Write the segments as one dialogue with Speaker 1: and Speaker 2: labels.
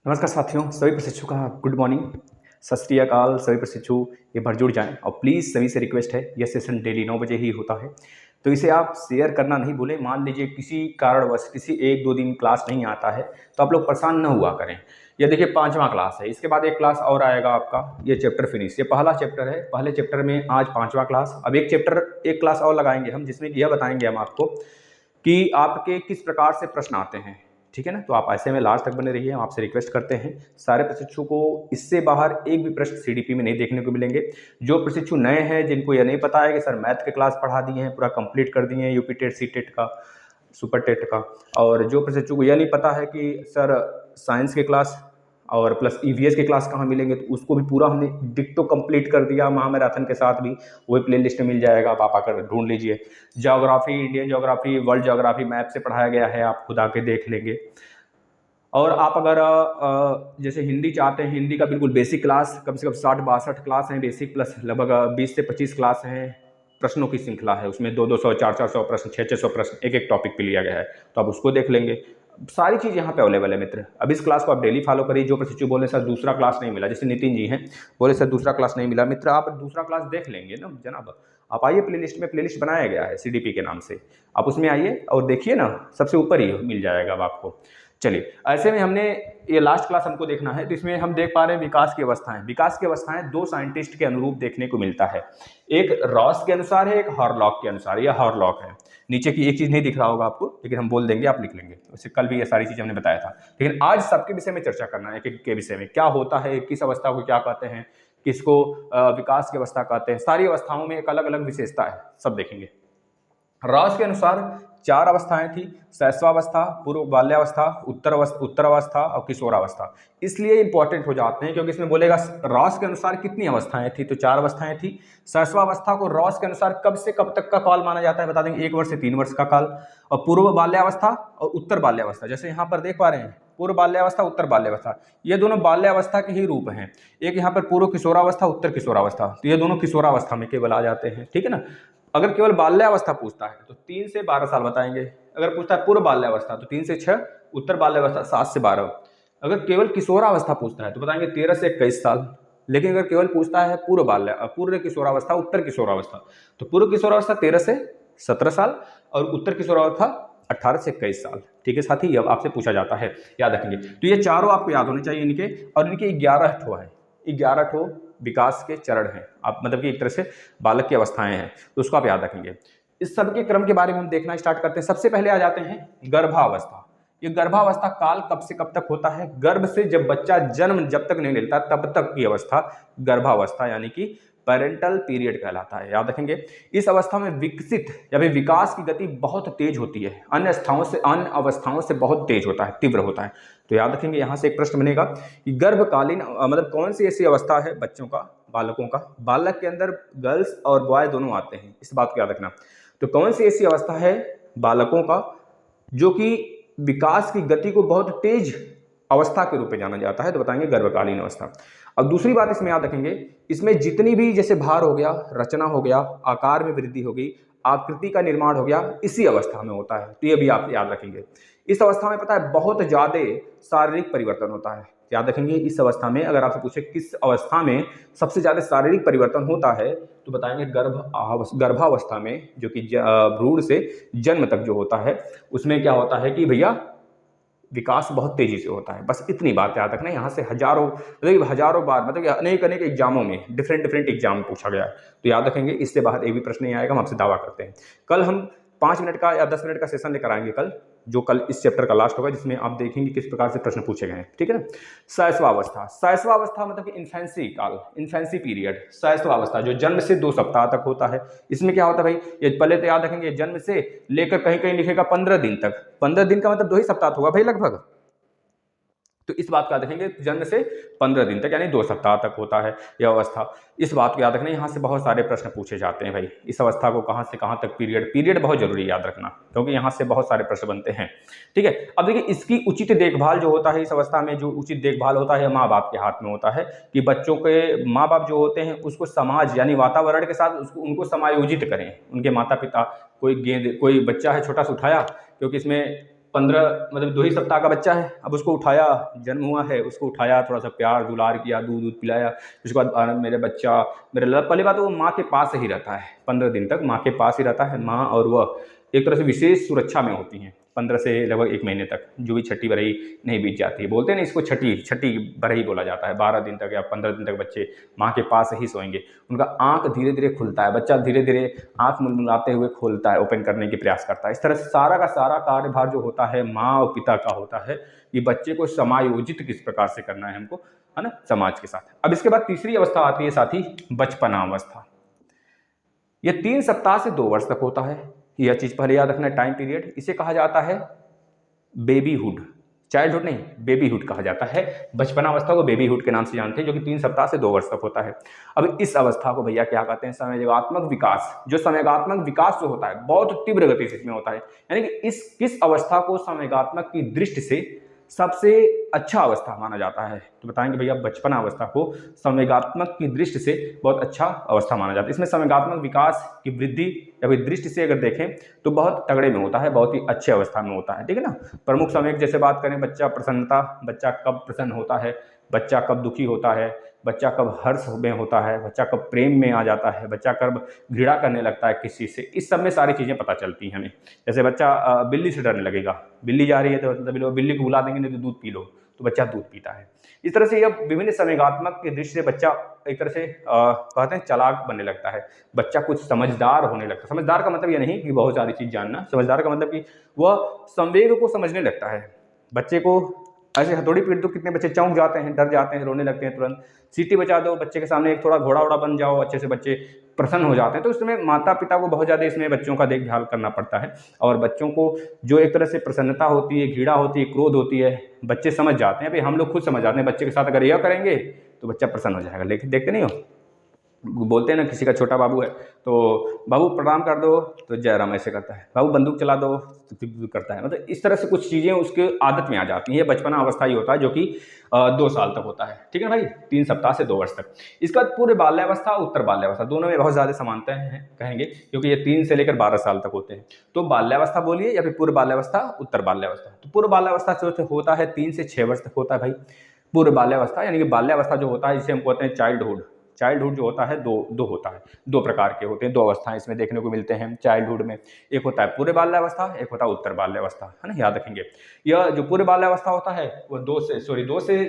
Speaker 1: नमस्कार साथियों, सभी प्रशिक्षु का गुड मॉर्निंग, सत श्री अकाल। सभी प्रशिक्षु ये भर जुड़ जाएं और प्लीज़ सभी से रिक्वेस्ट है, यह सेशन डेली 9 बजे ही होता है, तो इसे आप शेयर करना नहीं भूलें। मान लीजिए किसी कारणवश किसी 1-2 दिन क्लास नहीं आता है तो आप लोग परेशान न हुआ करें। ये देखिए 5वां क्लास है, इसके बाद एक क्लास और आएगा आपका, ये चैप्टर फिनिश। ये पहला चैप्टर है, पहले चैप्टर में आज 5वां क्लास। अब एक क्लास और लगाएंगे हम, जिसमें यह बताएंगे हम आपको कि आपके किस प्रकार से प्रश्न आते हैं। ठीक है ना, तो आप ऐसे में लास्ट तक बने रहिए। हम आपसे रिक्वेस्ट करते हैं, सारे प्रशिक्षु को इससे बाहर एक भी प्रश्न सीडीपी में नहीं देखने को मिलेंगे। जो प्रशिक्षु नए हैं, जिनको यह नहीं पता है कि सर मैथ के क्लास पढ़ा दिए हैं, पूरा कंप्लीट कर दिए हैं यूपी टेट, सी टेट का, सुपर टेट का, और जो प्रशिक्षु को यह नहीं पता है कि सर साइंस के क्लास और प्लस ईवीएस के क्लास कहाँ मिलेंगे, तो उसको भी पूरा हमने डिक्टो कंप्लीट कर दिया महामैराथन के साथ भी, वही प्ले लिस्ट में मिल जाएगा, आप आकर ढूंढ लीजिए। Geography, Indian geography, world geography map से पढ़ाया गया है, आप खुद आके देख लेंगे। और आप अगर जैसे हिंदी चाहते हैं, हिंदी का बिल्कुल बेसिक क्लास, कम से कम 60-62 क्लास हैं बेसिक, प्लस लगभग 20 से 25 क्लास हैं, प्रश्नों की श्रृंखला है, उसमें 200-200, 400-400 प्रश्न, 600-600 प्रश्न एक एक टॉपिक पे लिया गया है, तो आप उसको देख लेंगे। सारी चीज़ यहाँ पे अवेलेबल है मित्र। अब इस क्लास को आप डेली फॉलो करिए। जो प्रशिक्षु बोले सर दूसरा क्लास नहीं मिला, जैसे नितिन जी हैं, बोले सर दूसरा क्लास नहीं मिला, मित्र आप दूसरा क्लास देख लेंगे ना जनाब। आप आइए प्लेलिस्ट में, प्लेलिस्ट बनाया गया है सीडीपी के नाम से, आप उसमें आइए और देखिए ना, सबसे ऊपर ही मिल जाएगा अब आपको। चलिए, ऐसे में हमने ये लास्ट क्लास हमको देखना है, तो इसमें हम देख पा रहे हैं विकास की अवस्थाएं। विकास की अवस्थाएं दो साइंटिस्ट के अनुरूप देखने को मिलता है, एक रॉस के अनुसार है, एक हॉरलॉक के अनुसार। यह हॉरलॉक है, नीचे की एक चीज नहीं दिख रहा होगा आपको, लेकिन हम बोल देंगे, आप लिख लेंगे। वैसे कल भी ये सारी चीज हमने बताया था, लेकिन आज सबके विषय में चर्चा करना है, एक के विषय में क्या होता है, किस अवस्था को क्या कहते हैं, किसको विकास की अवस्था कहते हैं। सारी अवस्थाओं में एक अलग अलग विशेषता है, सब देखेंगे। रॉस के अनुसार 4 अवस्थाएं थी, शैशवावस्था, पूर्व बाल्यावस्था, उत्तरावस्था और किशोरावस्था। इसलिए इंपॉर्टेंट हो जाते हैं क्योंकि इसमें बोलेगा रॉस के अनुसार कितनी अवस्थाएं थी, तो 4 अवस्थाएं थी। शैशवावस्था को रॉस के अनुसार कब से कब तक का काल माना जाता है, बता देंगे 1 वर्ष से 3 वर्ष का काल। और पूर्व बाल्यावस्था और उत्तर बाल्यावस्था, जैसे यहाँ पर देख पा रहे हैं, पूर्व बाल्यावस्था, उत्तर बाल्यावस्था, ये दोनों बाल्यावस्था के ही रूप हैं। एक यहाँ पर पूर्व किशोरावस्था, उत्तर किशोरावस्था, तो ये दोनों किशोरावस्था में केवल आ जाते हैं। ठीक है ना। अगर केवल बाल्यावस्था पूछता है तो 3 से 12 साल बताएंगे। अगर पूछता है पूर्व बाल्यावस्था तो 3 से 6, उत्तर बाल्यावस्था 7 से 12। अगर केवल किशोरावस्था पूछता है तो बताएंगे 13 से 21 साल। लेकिन अगर केवल पूछता है पूर्व किशोरावस्था, उत्तर किशोरावस्था, तो पूर्व किशोरावस्था 13 से 17 साल और उत्तर किशोरावस्था 18 से 21 साल। ठीक है साथी, अब आपसे पूछा जाता है, याद रखेंगे। तो ये चारों आपको याद होने चाहिए इनके, और इनके 11 ठो है, 11 ठो विकास के चरण हैं, आप मतलब कि एक तरह से बालक की अवस्थाएं हैं, तो उसको आप याद रखेंगे। इस सब के क्रम के बारे में हम देखना स्टार्ट करते हैं। सबसे पहले आ जाते हैं गर्भावस्था। ये गर्भावस्था काल कब से कब तक होता है, गर्भ से जब बच्चा जन्म जब तक नहीं लेता तब तक की अवस्था गर्भावस्था यानी कि पेरेंटल पीरियड कहलाता है, याद रखेंगे। इस अवस्था में विकसित या फिर विकास की गति बहुत तेज होती है, अन्य अवस्थाओं से बहुत तेज होता है, तीव्र होता है। तो याद रखेंगे, यहाँ से एक प्रश्न बनेगा कि गर्भकालीन मतलब कौन सी ऐसी अवस्था है बच्चों का, बालकों का, बालक के अंदर गर्ल्स और बॉय दोनों आते हैं, इस बात को याद रखना। तो कौन सी ऐसी अवस्था है बालकों का जो कि विकास की गति को बहुत तेज अवस्था के रूप में जाना जाता है, तो बताएंगे गर्भकालीन अवस्था। अब दूसरी बात इसमें याद रखेंगे, इसमें जितनी भी जैसे भार हो गया, रचना हो गया, आकार में वृद्धि हो गई, आकृति का निर्माण हो गया, इसी अवस्था में होता है, तो ये भी आप याद रखेंगे। इस अवस्था में पता है बहुत ज्यादा शारीरिक परिवर्तन होता है, याद रखेंगे। इस अवस्था में अगर आपसे पूछे किस अवस्था में सबसे ज्यादा शारीरिक परिवर्तन होता है, तो बताएंगे गर्भावस्था में, जो कि भ्रूण से जन्म तक जो होता है, उसमें क्या होता है कि भैया विकास बहुत तेजी से होता है। बस इतनी बात याद रखना। यहाँ से हजारों बार मतलब अनेक एग्जामों में डिफरेंट एग्जाम पूछा गया है, तो याद रखेंगे। इससे बाहर एक भी प्रश्न नहीं आएगा, हम आपसे दावा करते हैं। कल हम 5 मिनट का या 10 मिनट का सेशन लेकर आएंगे कल, जो कल इस चैप्टर का लास्ट होगा, जिसमें आप देखेंगे किस प्रकार से प्रश्न पूछे गए हैं। ठीक है ना। शैशवावस्था मतलब कि इन्फेंसी काल, इन्फेंसी पीरियड। शैशवावस्था जो जन्म से 2 सप्ताह तक होता है। इसमें क्या होता है भाई, ये पहले तो याद रखेंगे, जन्म से लेकर कहीं कहीं लिखेगा 15 दिन तक। 15 दिन का मतलब 2 ही सप्ताह होगा भाई लगभग, तो इस बात को याद रखेंगे, जन्म से 15 दिन तक यानी 2 सप्ताह तक होता है यह अवस्था। इस बात को याद रखना। यहाँ से बहुत सारे प्रश्न पूछे जाते हैं भाई, इस अवस्था को कहाँ से कहाँ तक पीरियड बहुत जरूरी याद रखना, क्योंकि यहाँ से बहुत सारे प्रश्न बनते हैं। ठीक है। अब देखिए, इसकी उचित देखभाल जो होता है, इस अवस्था में जो उचित देखभाल होता है माँ बाप के हाथ में होता है, कि बच्चों के माँ बाप जो होते हैं उसको समाज यानी वातावरण के साथ उनको समायोजित करें। उनके माता पिता, कोई बच्चा है छोटा सा उठाया, क्योंकि इसमें 15 मतलब 2 ही सप्ताह का बच्चा है, अब उसको उठाया, जन्म हुआ है, उसको उठाया, थोड़ा सा प्यार दुलार किया, दूध दूध पिलाया, उसके बाद मेरे बच्चा मेरे पहली बात तो वो माँ के पास ही रहता है, 15 दिन तक माँ के पास ही रहता है। माँ और वह एक तरह से विशेष सुरक्षा में होती हैं 15 से लगभग 1 महीने तक, जो भी छठी बरही नहीं बीत जाती है। बोलते हैं ना इसको छठी बरही बोला जाता है। 12 दिन तक या 15 दिन तक बच्चे माँ के पास ही सोएंगे। उनका आँख धीरे धीरे खुलता है, बच्चा धीरे धीरे आँख मुनमुनाते हुए खोलता है, ओपन करने की प्रयास करता है। इस तरह से सारा का सारा कार्यभार जो होता है माँ और पिता का होता है कि बच्चे को समायोजित किस प्रकार से करना है हमको, है ना, समाज के साथ। अब इसके बाद तीसरी अवस्था आती है साथी, बचपना अवस्था। यह 3 सप्ताह से 2 वर्ष तक होता है। यह चीज पहले याद रखना, टाइम पीरियड। इसे कहा जाता है बेबीहुड, चाइल्डहुड नहीं, बेबीहुड कहा जाता है। बचपना अवस्था को बेबीहुड के नाम से जानते हैं, जो कि 3 सप्ताह से 2 वर्ष तक होता है। अब इस अवस्था को भैया क्या कहते हैं, संवेगात्मक विकास। जो संवेगात्मक विकास जो होता है बहुत तीव्र गति से इसमें होता है, यानी कि इस किस अवस्था को संवेगात्मक की दृष्टि से सबसे अच्छा अवस्था माना जाता है, तो बताएंगे भैया बचपना अवस्था को संवेगात्मक की दृष्टि से बहुत अच्छा अवस्था माना जाता है। इसमें संवेगात्मक विकास की वृद्धि या फिर दृष्टि से अगर देखें तो बहुत तगड़े में होता है, बहुत ही अच्छे अवस्था में होता है, ठीक है ना। प्रमुख संवेग जैसे बात करें, बच्चा प्रसन्नता, बच्चा कब प्रसन्न होता है, बच्चा कब दुखी होता है, बच्चा कब हर्ष में होता है, बच्चा कब प्रेम में आ जाता है, बच्चा कब घृणा करने लगता है किसी से, इस सब में सारी चीज़ें पता चलती हैं हमें। जैसे बच्चा बिल्ली से डरने लगेगा, बिल्ली जा रही है तो मतलब बिल्ली को बुला देंगे नहीं तो दूध पी लो, तो बच्चा दूध पीता है। इस तरह से यह विभिन्न संवेगात्मक की दृष्टि से बच्चा एक तरह से कहते हैं चालाक बनने लगता है, बच्चा कुछ समझदार होने लगता है। समझदार का मतलब यह नहीं कि बहुत सारी चीज़ जानना, समझदार का मतलब कि वह संवेग को समझने लगता है। बच्चे को ऐसे हथौड़ी पीट दो, कितने बच्चे चौंक जाते हैं, डर जाते हैं, रोने लगते हैं तुरंत। सीटी बजा दो बच्चे के सामने, एक थोड़ा घोड़ा वोड़ा बन जाओ, अच्छे से बच्चे प्रसन्न हो जाते हैं। तो इसमें माता पिता को बहुत ज़्यादा इसमें बच्चों का देखभाल करना पड़ता है, और बच्चों को जो एक तरह से प्रसन्नता होती है, घृणा होती है, क्रोध होती है, बच्चे समझ जाते हैं। भाई हम लोग खुद समझ जाते हैं बच्चे के साथ अगर यह करेंगे तो बच्चा प्रसन्न हो जाएगा। लेकिन देखते नहीं हो, बोलते हैं ना किसी का छोटा बाबू है तो बाबू प्रणाम कर दो तो जयराम ऐसे करता है, बाबू बंदूक चला दो तो करता है। मतलब इस तरह से कुछ चीज़ें उसके आदत में आ जाती हैं। ये बचपना अवस्था ही होता है जो कि 2 साल तक होता है, ठीक है भाई, 3 सप्ताह से 2 वर्ष तक। इसके बाद पूर्व बाल्यावस्था, उत्तर बाल्यावस्था, दोनों में बहुत ज़्यादा समानताएं हैं कहेंगे, क्योंकि ये 3 से लेकर 12 साल तक होते हैं। तो बाल्यावस्था बोलिए या फिर पूर्व बाल्यावस्था, उत्तर बाल्यावस्था। तो पूर्व बाल्यावस्था से होता है 3 से 6 वर्ष तक होता है भाई पूर्व बाल्यावस्था, यानी कि बाल्यावस्था जो होता है जिसे हम कहते हैं चाइल्डहुड। चाइल्डहुड जो होता है दो होता है, 2 प्रकार के होते हैं, 2 अवस्थाएं इसमें देखने को मिलते हैं चाइल्डहुड में। एक होता है पूर्व बाल्यावस्था, एक होता है उत्तर बाल्यावस्था, है ना, याद रखेंगे। यह जो पूर्व बाल्यावस्था होता है वो 2 से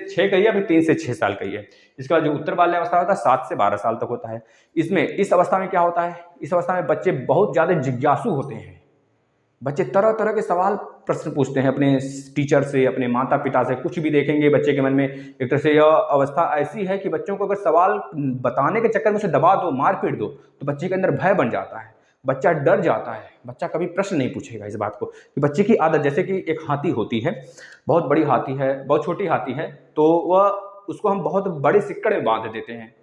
Speaker 1: 6 का ही है, फिर 3 से 6 साल का ही है। इसके बाद जो उत्तर बाल्यावस्था होता है 7 से 12 साल तक होता है। इसमें इस अवस्था में क्या होता है, इस अवस्था में बच्चे बहुत ज़्यादा जिज्ञासु होते हैं। बच्चे तरह तरह के सवाल प्रश्न पूछते हैं अपने टीचर से, अपने माता पिता से, कुछ भी देखेंगे बच्चे के मन में। एक तरह से यह अवस्था ऐसी है कि बच्चों को अगर सवाल बताने के चक्कर में उसे दबा दो, मार पीट दो, तो बच्चे के अंदर भय बन जाता है, बच्चा डर जाता है, बच्चा कभी प्रश्न नहीं पूछेगा। इस बात को कि बच्चे की आदत, जैसे कि एक हाथी होती है, बहुत बड़ी हाथी है, बहुत छोटी हाथी है, तो वह उसको हम बहुत बड़े सिक्कड़ में बांध देते हैं।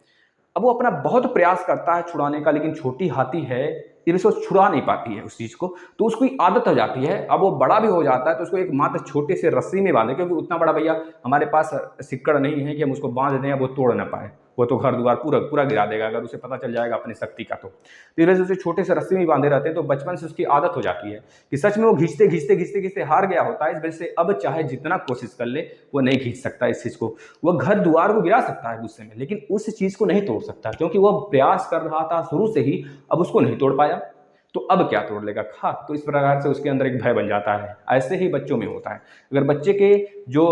Speaker 1: अब वो अपना बहुत प्रयास करता है छुड़ाने का, लेकिन छोटी हाथी है इसको छुड़ा नहीं पाती है उस चीज़ को, तो उसको आदत हो जाती है। अब वो बड़ा भी हो जाता है तो उसको एक मात्र छोटे से रस्सी में बांधे, क्योंकि उतना बड़ा भैया हमारे पास सिक्कड़ नहीं है कि हम उसको बांध दें, वो तोड़ ना पाए, वो तो घर द्वार पूरा पूरा गिरा देगा अगर उसे पता चल जाएगा अपनी शक्ति का। तो इस वजह से उसे छोटे से रस्सी में बांधे रहते हैं, तो बचपन से उसकी आदत हो जाती है कि सच में वो घींचते घींचते घींचते घींचते हार गया होता है। इस वजह से अब चाहे जितना कोशिश कर ले वो नहीं खींच सकता इस चीज़ को। वो घर द्वार को गिरा सकता है गुस्से में, लेकिन उस चीज़ को नहीं तोड़ सकता, क्योंकि वह प्रयास कर रहा था शुरू से ही, अब उसको नहीं तोड़ पाया तो अब क्या तोड़ लेगा खा। तो इस प्रकार से उसके अंदर एक भय बन जाता है। ऐसे ही बच्चों में होता है। अगर बच्चे के जो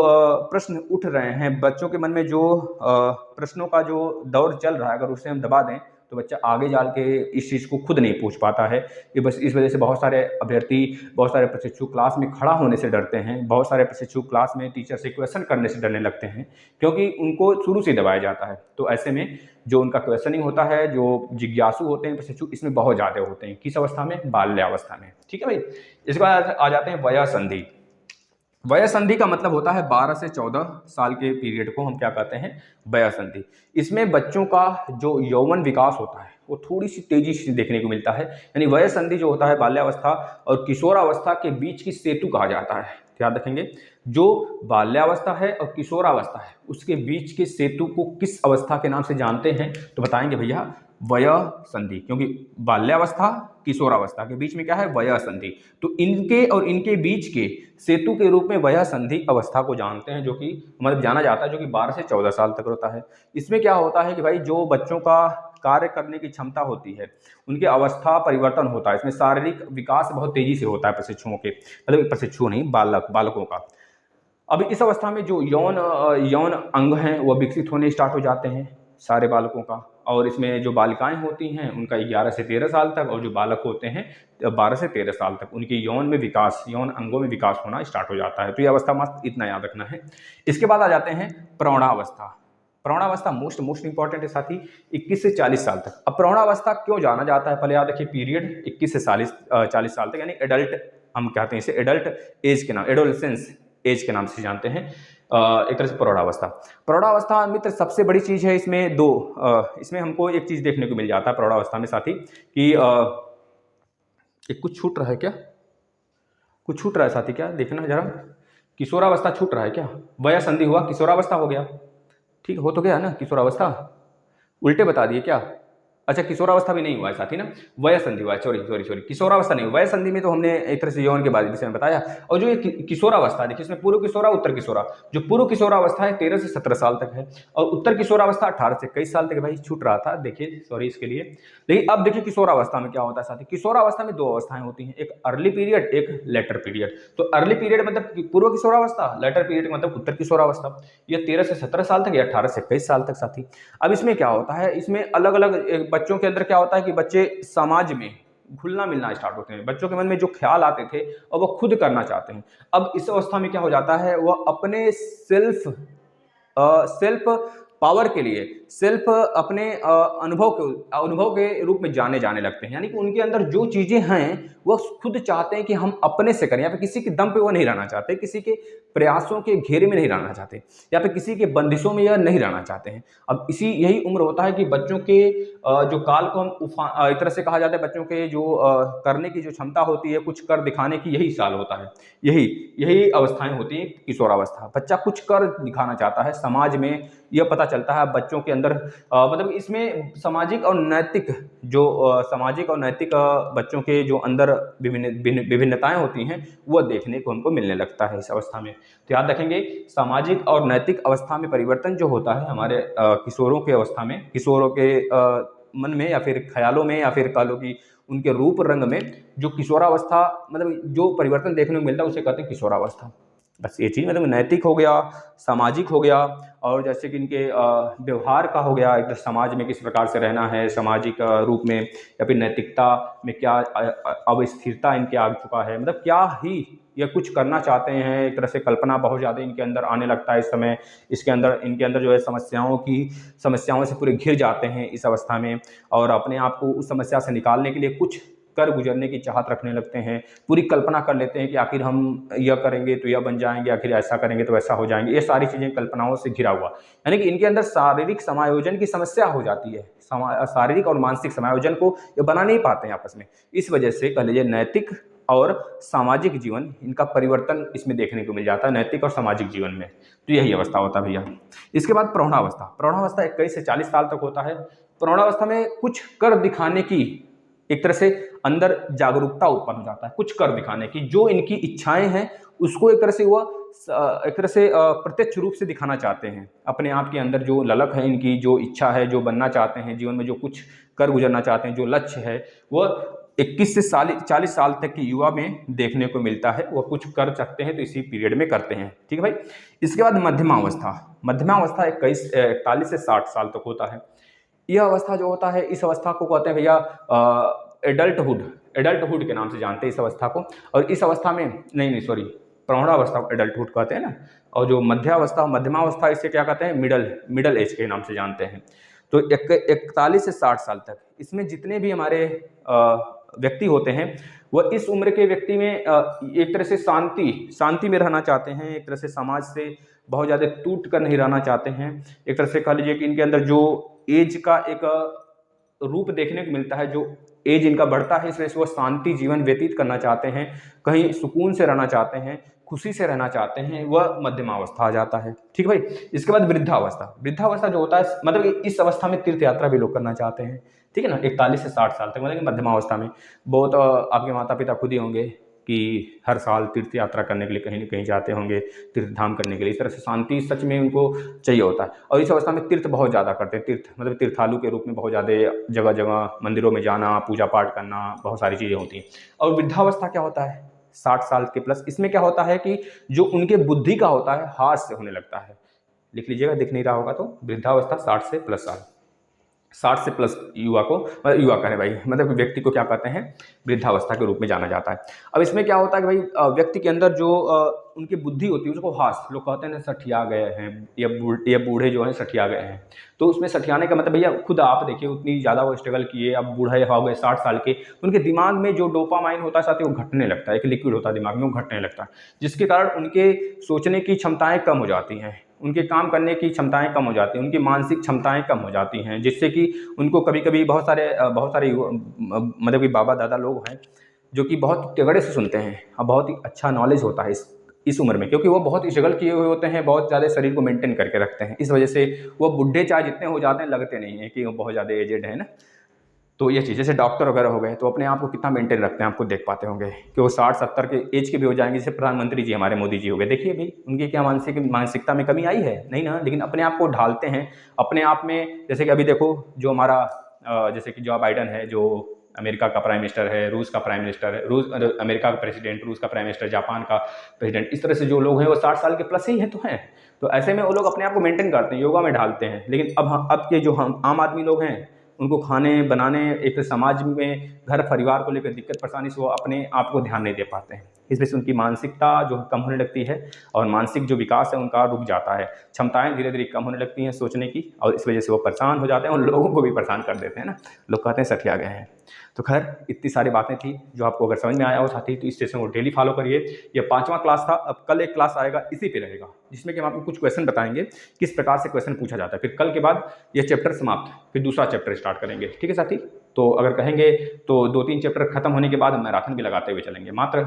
Speaker 1: प्रश्न उठ रहे हैं, बच्चों के मन में जो प्रश्नों का जो दौर चल रहा है, अगर उसे हम दबा दें तो बच्चा आगे जाल के इस चीज़ को खुद नहीं पूछ पाता है। ये बस इस वजह से बहुत सारे अभ्यर्थी, बहुत सारे प्रशिक्षु क्लास में खड़ा होने से डरते हैं, बहुत सारे प्रशिक्षु क्लास में टीचर से क्वेश्चन करने से डरने लगते हैं, क्योंकि उनको शुरू से दबाया जाता है। तो ऐसे में जो उनका क्वेश्चनिंग होता है, जो जिज्ञासु होते हैं प्रशिक्षु, इसमें बहुत ज़्यादा होते हैं। किस अवस्था में? बाल्यावस्था में, ठीक है भाई। इसके बाद आ जाते हैं वयः संधि। वयः संधि का मतलब होता है 12 से 14 साल के पीरियड को हम क्या कहते हैं? वयः संधि। इसमें बच्चों का जो यौवन विकास होता है वो थोड़ी सी तेजी से देखने को मिलता है। यानी वयः संधि जो होता है बाल्यावस्था और किशोरावस्था के बीच की सेतु कहा जाता है। याद रखेंगे, जो बाल्यावस्था है और किशोरावस्था है उसके बीच के सेतु को किस अवस्था के नाम से जानते हैं? तो बताएंगे भैया वयः संधि, क्योंकि बाल्यावस्था किशोरावस्था के बीच में क्या है? वयः संधि। तो इनके और इनके बीच के सेतु के रूप में वह संधि अवस्था को जानते हैं, जो कि मतलब जाना जाता है, जो कि 12 से 14 साल तक होता है। इसमें क्या होता है कि भाई जो बच्चों का कार्य करने की क्षमता होती है, उनकी अवस्था परिवर्तन होता है। इसमें शारीरिक विकास बहुत तेजी से होता है प्रशिक्षुओं के, मतलब प्रशिक्षु नहीं, बालकों का। अब इस अवस्था में जो यौन अंग हैं वह विकसित होने स्टार्ट हो जाते हैं सारे बालकों का। और इसमें जो बालिकाएं होती हैं उनका 11 से 13 साल तक, और जो बालक होते हैं 12 से 13 साल तक, उनकी यौन अंगों में विकास होना स्टार्ट हो जाता है। तो ये अवस्था मस्त, इतना याद रखना है। इसके बाद आ जाते हैं प्रौढ़ावस्था। प्रौढ़ावस्था मोस्ट इंपॉर्टेंट है साथी, 21 से 40 साल तक। अब प्रौढ़ावस्था क्यों जाना जाता है, पहले याद रखिए पीरियड 21 से 40 साल तक, यानी एडल्ट, हम कहते हैं इसे एडल्ट एज के नाम, एडोलेसेंस एज के नाम से जानते हैं, एक तरह से प्रौढ़ावस्था। प्रौढ़ावस्था मित्र सबसे बड़ी चीज़ है, इसमें इसमें हमको एक चीज़ देखने को मिल जाता है प्रौढ़ावस्था में साथी कि एक कुछ छूट रहा है क्या, कुछ छूट रहा है साथी, क्या देखना जरा, किशोरावस्था छूट रहा है क्या, वया संधि हुआ किशोरावस्था हो गया, ठीक हो तो गया ना किशोरावस्था, उल्टे बता दिए क्या, अच्छा किशोरावस्था भी नहीं हुआ है साथी ना, वय संधि हुआ है, सॉरी किशोरावस्था नहीं, वय संधि में तो हमने एक तरह से यौन के बारे में बताया। और जो ये किशोरावस्था देखिए, इसमें पूर्व किशोरा उत्तर किशोरा, जो पूर्व किशोरावस्था है 13 से 17 साल तक है, और उत्तर किशोरावस्था 18 से 21 साल तक। भाई छूट रहा था, देखिए सॉरी इसके लिए। लेकिन अब देखिए किशोरावस्था में क्या होता है साथी, किशोरावस्था में दो अवस्थाएं होती हैं, एक अर्ली पीरियड, एक लेटर पीरियड। तो अर्ली पीरियड मतलब पूर्व किशोरावस्था, लेटर पीरियड मतलब उत्तर किशोरावस्था। यह 13 से 17 साल तक या 18 से 21 साल तक साथी। अब इसमें क्या होता है, इसमें अलग अलग बच्चों के अंदर क्या होता है कि बच्चे समाज में घुलना मिलना स्टार्ट होते हैं, बच्चों के मन में जो ख्याल आते थे और वो खुद करना चाहते हैं। अब इस अवस्था में क्या हो जाता है, वह अपने सेल्फ पावर के लिए, सेल्फ अपने अनुभव के रूप में जाने लगते हैं। यानी कि उनके अंदर जो चीजें हैं वो खुद चाहते हैं कि हम अपने से करें, या फिर किसी के दम पे वो नहीं रहना चाहते, किसी के प्रयासों के घेरे में नहीं रहना चाहते, या फिर किसी के बंदिशों में यह नहीं रहना चाहते हैं। अब यही उम्र होता है कि बच्चों के जो काल को हम एक तरह से कहा जाता है, बच्चों के जो करने की जो क्षमता होती है, कुछ कर दिखाने की, यही साल होता है, यही अवस्थाएं होती हैं किशोरावस्था। बच्चा कुछ कर दिखाना चाहता है समाज में, यह पता चलता है बच्चों के अंदर, मतलब इसमें सामाजिक और नैतिक बच्चों के जो अंदर विभिन्नताएं होती हैं वो देखने को हमको मिलने लगता है इस अवस्था में। तो याद रखेंगे, सामाजिक और नैतिक अवस्था में परिवर्तन जो होता है हमारे किशोरों के अवस्था में, किशोरों के मन में या फिर ख्यालों में, या फिर कह लो कि उनके रूप रंग में जो किशोरावस्था, मतलब जो परिवर्तन देखने को मिलता है उसे कहते हैं किशोरावस्था। बस ये चीज़, मतलब नैतिक हो गया, सामाजिक हो गया, और जैसे कि इनके व्यवहार का हो गया, एक तो समाज में किस प्रकार से रहना है सामाजिक रूप में, या फिर नैतिकता में क्या अवस्थिरता इनके आ चुका है, मतलब क्या ही ये कुछ करना चाहते हैं, एक तरह से कल्पना बहुत ज़्यादा इनके अंदर आने लगता है इस समय। इनके अंदर जो है समस्याओं से पूरे घिर जाते हैं इस अवस्था में, और अपने आप को उस समस्या से निकालने के लिए कुछ कर गुजरने की चाहत रखने लगते हैं, पूरी कल्पना कर लेते हैं कि आखिर हम यह करेंगे तो यह बन जाएंगे, आखिर ऐसा करेंगे तो वैसा हो जाएंगे। ये सारी चीज़ें कल्पनाओं से घिरा हुआ, यानी कि इनके अंदर शारीरिक समायोजन की समस्या हो जाती है, शारीरिक और मानसिक समायोजन को ये बना नहीं पाते हैं आपस में। इस वजह से कह लीजिए नैतिक और सामाजिक जीवन, इनका परिवर्तन इसमें देखने को मिल जाता है, नैतिक और सामाजिक जीवन में। तो यही अवस्था होता है भैया। इसके बाद प्रौढ़ावस्था 21 से 40 साल तक होता है। प्रौढ़ावस्था में कुछ कर दिखाने की, एक तरह से अंदर जागरूकता उत्पन्न हो जाता है, कुछ कर दिखाने की, जो इनकी इच्छाएं हैं उसको एक तरह से प्रत्यक्ष रूप से दिखाना चाहते हैं। अपने आप के अंदर जो ललक है, इनकी जो इच्छा है, जो बनना चाहते हैं जीवन में, जो कुछ कर गुजरना चाहते हैं, जो लक्ष्य है, वो 21 से 40 साल तक की युवा में देखने को मिलता है। वो कुछ कर सकते हैं तो इसी पीरियड में करते हैं, ठीक है भाई। इसके बाद मध्यमावस्था 41 से 60 साल तक होता है। यह अवस्था जो होता है, इस अवस्था को कहते हैं भैया एडल्टहुड के नाम से जानते हैं इस अवस्था को। और इस अवस्था में प्रौढ़ावस्था को एडल्टहुड कहते हैं ना, और जो मध्यमावस्था इसे क्या कहते हैं, मिडल एज के नाम से जानते हैं। तो 41 से 60 साल तक इसमें जितने भी हमारे व्यक्ति होते हैं वह इस उम्र के व्यक्ति में एक तरह से शांति में रहना चाहते हैं, एक तरह से समाज से बहुत ज़्यादा टूट कर नहीं रहना चाहते हैं। एक तरह से कह लीजिए कि इनके अंदर जो एज का एक रूप देखने को मिलता है, जो एज इनका बढ़ता है, इसलिए वो शांति जीवन व्यतीत करना चाहते हैं, कहीं सुकून से रहना चाहते हैं, खुशी से रहना चाहते हैं, वह मध्यमावस्था आ जाता है, ठीक भाई। इसके बाद वृद्धावस्था जो होता है, मतलब इस अवस्था में तीर्थ यात्रा भी लोग करना चाहते हैं, ठीक है ना, 41 से 60 साल तक, मतलब मध्यमावस्था में। बहुत आपके माता पिता खुद ही होंगे, कि हर साल तीर्थ यात्रा करने के लिए कहीं न कहीं जाते होंगे, तीर्थ धाम करने के लिए। इस तरह से शांति सच में उनको चाहिए होता है और इस अवस्था में तीर्थ बहुत ज़्यादा करते हैं। तीर्थ मतलब तीर्थालु के रूप में बहुत ज़्यादा जगह-जगह मंदिरों में जाना, पूजा पाठ करना, बहुत सारी चीज़ें होती हैं। और वृद्धावस्था क्या होता है? 60 साल के प्लस। इसमें क्या होता है कि जो उनके बुद्धि का होता है, हार्ट से होने लगता है। लिख लीजिएगा, दिख नहीं रहा होगा तो, वृद्धावस्था 60 से प्लस साल। 60 से प्लस युवा को, युवा कहें भाई, मतलब व्यक्ति को क्या कहते हैं, वृद्धावस्था के रूप में जाना जाता है। अब इसमें क्या होता है कि भाई व्यक्ति के अंदर जो उनकी बुद्धि होती है उसको हास, लोग कहते हैं ना सठिया गए हैं, या बूढ़े जो हैं सठिया गए हैं। तो उसमें सठियाने का मतलब भैया खुद आप देखिए, उतनी ज़्यादा वो स्ट्रगल किए, अब बूढ़े हो गए 60 साल के, तो उनके दिमाग में जो डोपामाइन होता है साथ ही वो घटने लगता है, एक लिक्विड होता है दिमाग में, वो घटने लगता है, जिसके कारण उनके सोचने की क्षमताएं कम हो जाती हैं, उनके काम करने की क्षमताएं कम हो जाती हैं, उनकी मानसिक क्षमताएं कम हो जाती हैं, जिससे कि उनको कभी-कभी बहुत सारे मतलब कि बाबा दादा लोग हैं जो कि बहुत तगड़े से सुनते हैं और बहुत ही अच्छा नॉलेज होता है इस उम्र में, क्योंकि वो बहुत स्ट्रगल किए हुए होते हैं, बहुत ज़्यादा शरीर को मेंटेन करके रखते हैं। इस वजह से वो बुढ़े चाहे जितने हो जाते हैं लगते नहीं हैं कि वो बहुत ज़्यादा एजेड है ना। तो ये चीज़, जैसे डॉक्टर वगैरह हो गए तो अपने आप को कितना मेंटेन रखते हैं, आपको देख पाते होंगे कि वो 60-70 के एज के भी हो जाएंगे। जैसे प्रधानमंत्री जी हमारे मोदी जी हो गए, देखिए भाई उनकी क्या मानसिकता में कमी आई है नहीं ना, लेकिन अपने आप को ढालते हैं अपने आप में। जैसे कि अभी देखो जो हमारा जैसे कि जो बाइडन है, जो अमेरिका का प्राइम मिनिस्टर है, रूस का प्राइम मिनिस्टर है, अमेरिका का प्रेसिडेंट, रूस का प्राइम मिनिस्टर, जापान का प्रेसिडेंट, इस तरह से जो लोग हैं वो 60 साल के प्लस ही हैं तो हैं। तो ऐसे में वो लोग अपने आप को मेंटेन करते हैं, योगा में ढालते हैं। लेकिन अब के जो हम आम आदमी लोग हैं, उनको खाने बनाने, एक समाज में घर परिवार को लेकर दिक्कत परेशानी से वो अपने आप को ध्यान नहीं दे पाते हैं। इस वजह से उनकी मानसिकता जो कम होने लगती है और मानसिक जो विकास है उनका रुक जाता है, क्षमताएं धीरे धीरे कम होने लगती हैं सोचने की, और इस वजह से वो परेशान हो जाते हैं और लोगों को भी परेशान कर देते हैं ना, लोग कहते हैं सठिया गए हैं। तो खैर इतनी सारी बातें थी जो आपको अगर समझ में आया हो साथी, तो इस सेशन को डेली फॉलो करिए। ये 5वां क्लास था, अब कल एक क्लास आएगा इसी पे रहेगा, जिसमें कि हम आपको कुछ क्वेश्चन बताएंगे किस प्रकार से क्वेश्चन पूछा जाता है। फिर कल के बाद ये चैप्टर समाप्त, फिर दूसरा चैप्टर स्टार्ट करेंगे, ठीक है साथी। तो अगर कहेंगे तो 2-3 चैप्टर खत्म होने के बाद मैराथन भी लगाते हुए चलेंगे। मात्र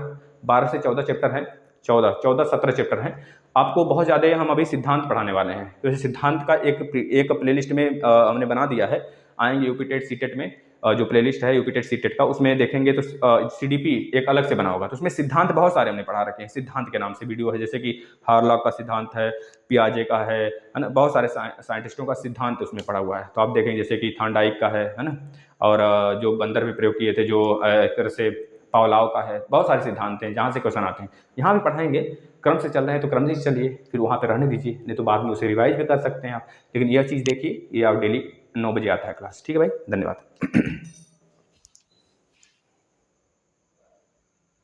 Speaker 1: 12 से 14 चैप्टर हैं, 14-17 चैप्टर हैं। आपको बहुत ज़्यादा हम अभी सिद्धांत पढ़ाने वाले हैं, तो इस सिद्धांत का एक प्लेलिस्ट में हमने बना दिया है। आएंगे यूपी टेट सीटेट में, जो प्लेलिस्ट है यूपी टेट सीटेट का, उसमें देखेंगे तो सीडीपी एक अलग से बना होगा, तो उसमें सिद्धांत बहुत सारे हमने पढ़ा रखे हैं। सिद्धांत के नाम से वीडियो है, जैसे कि हार्लॉक का सिद्धांत है, पियाजे का है ना, बहुत सारे साइंटिस्टों का सिद्धांत उसमें पढ़ा हुआ है। तो आप देखेंगे जैसे कि थॉर्नडाइक का है ना, और जो बंदर में प्रयोग किए थे, जो एक तरह से पावलाव का है, बहुत सारे सिद्धांत हैं जहाँ से क्वेश्चन आते हैं। यहाँ भी पढ़ाएंगे, क्रम से चल रहे हैं तो क्रम से चलिए, फिर वहाँ पे रहने दीजिए, नहीं तो बाद में उसे रिवाइज भी कर सकते हैं आप। लेकिन यह चीज़ देखिए, ये आप डेली 9 बजे आता है क्लास, ठीक है भाई, धन्यवाद।